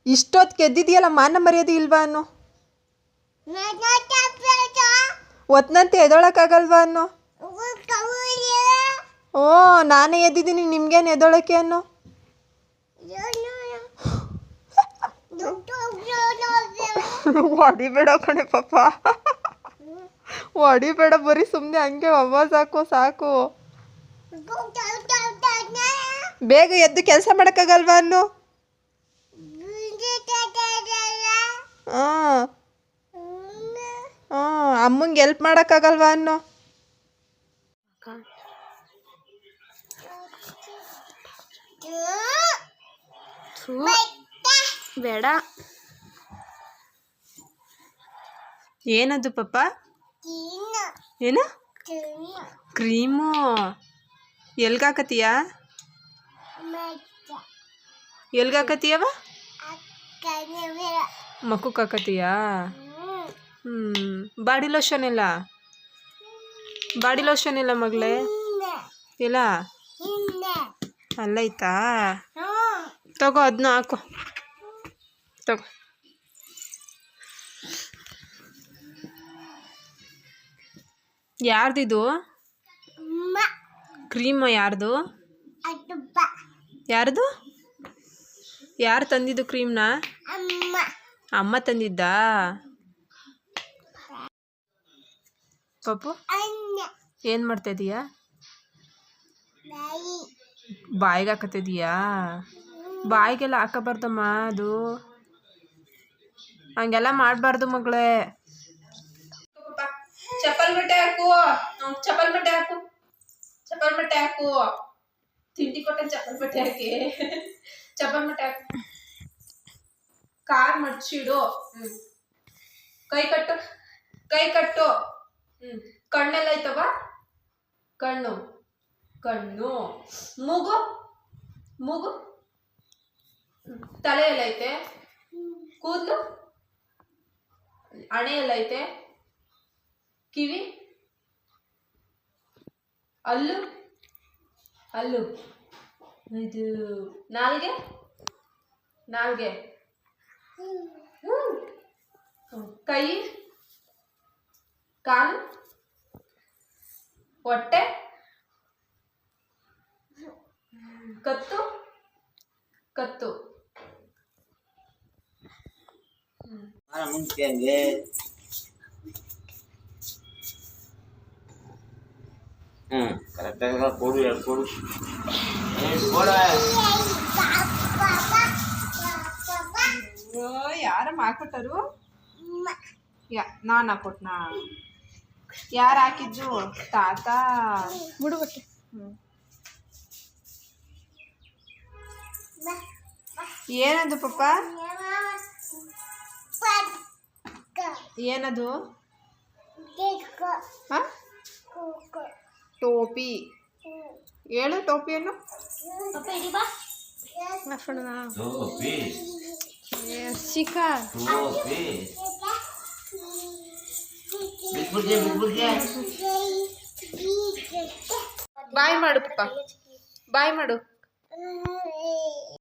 ಇಷ್ಟೊತ್ತು ಗೆದ್ದಿದೆಯಲ್ಲ, ಮಾನ ಮರ್ಯಾದೆ ಇಲ್ವಾ ಅನ್ನೋ? ಒತ್ನಂತೆ ಎದೊಳಕ್ಕಾಗಲ್ವಾ ಅನ್ನೋ? ಓ, ನಾನೇ ಎದ್ದಿದ್ದೀನಿ, ನಿಮ್ಗೇನು ಎದೊಳಕ್ಕೆ ಅನ್ನೋ? ಹೊಡಿಬೇಡ ಕಣೆ ಪಾಪ, ಹೊಡಿಬೇಡ, ಬರೀ ಸುಮ್ಮನೆ ಹಂಗೆ ಅವ್ವ ಸಾಕು ಸಾಕು. ಬೇಗ ಎದ್ದು ಕೆಲಸ ಮಾಡೋಕ್ಕಾಗಲ್ವಾ ಅನ್ನೋ? ಹಾಂ ಹಾಂ, ಅಮ್ಮಂಗೆ ಹೆಲ್ಪ್ ಮಾಡೋಕ್ಕಾಗಲ್ವಾ ಅನ್ನೋ? ಬೇಡ. ಏನದು ಪಾಪ? ಏನು? ಕ್ರೀಮು. ಎಲ್ಗಾಕತ್ತೀಯಾ? ಎಲ್ಗಾಕತ್ತೀಯವ? ಮಕ್ಕಕ್ಕೆ ಹಾಕತ್ತೀಯಾ? ಬಾಡಿ ಲೋಷನ್ ಇಲ್ಲ? ಬಾಡಿ ಲೋಷನ್ ಇಲ್ಲ ಮಗಳೇ? ಇಲ್ಲ ಅಲ್ಲೈತಾ? ತಗೋ, ಅದನ್ನ ಹಾಕು, ತಗೋ. ಯಾರ್ದಿದು ಕ್ರೀಮ್? ಯಾರ್ದು? ಯಾರ್ದು? ಯಾರು ತಂದಿದ್ದು ಕ್ರೀಮ್ನ? ಅಮ್ಮ ತಂದಿದ್ದಾ? ಪಪ್ಪು ಏನು ಮಾಡ್ತಾಯಿದೀಯಾ? ಬಾಯಿಗೆ ಹಾಕತ್ತಿದೀಯಾ? ಬಾಯಿಗೆಲ್ಲ ಹಾಕಬಾರ್ದಮ್ಮ, ಅದು ಹಂಗೆಲ್ಲ ಮಾಡಬಾರ್ದು ಮಗಳೇ. ಚಪ್ಪಲ್ ಬಟ್ಟೆ ಹಾಕು, ಚಪ್ಪಲ್ ಬಟ್ಟೆ ಹಾಕು, ಚಪ್ಪಲ್ ಬಟ್ಟೆ ಹಾಕು. ತಿಂಡಿ ಕೊಟ್ಟ ಚಪ್ಪಲ್ ಬಟ್ಟೆ ಹಾಕಿ, ಚಪ್ಪಲ್ ಬಟ್ಟೆ ಹಾಕು. ಕಾರ್ ಮಡ್ಚಿಡು. ಕೈ ಕಟ್ಟು, ಕೈ ಕಟ್ಟು. ಕಣ್ಣೆಲ್ಲ ಐತವ? ಕಣ್ಣು, ಕಣ್ಣು. ಮೂಗು, ಮೂಗು. ತಲೆ ಎಲ್ಲ ಐತೆ? ಕೂದಲು, ಹಣೆ ಎಲ್ಲ ಐತೆ? ಕಿವಿ, ಹಲ್ಲು, ಹಲ್ಲು. ಇದು ನಾಲ್ಗೆ, ನಾಲ್ಗೆ. ಕೈ, ಕಾಲು, ಹೊಟ್ಟೆ, ಕತ್ತು, ಕತ್ತು. ಕರೆಕ್ಟಾಗಿ ಕೊಡು, ಕೊಡು. ಯಾರಮ್ಮ ಹಾಕೊಟ್ಟರು? ನಾನು ಹಾಕೊಟ್ನಾ? ಯಾರು ಹಾಕಿದ್ದು? ತಾತ. ಬಿಡುಬಟ್ಟೆ. ಏನದು ಪಾಪ? ಏನದು? ಟೋಪಿ. ಹೇಳು ಟೋಪಿಯನ್ನು. ಬಾಯ್ ಮಾಡು ಪಾಪ, ಬಾಯ್ ಮಾಡು.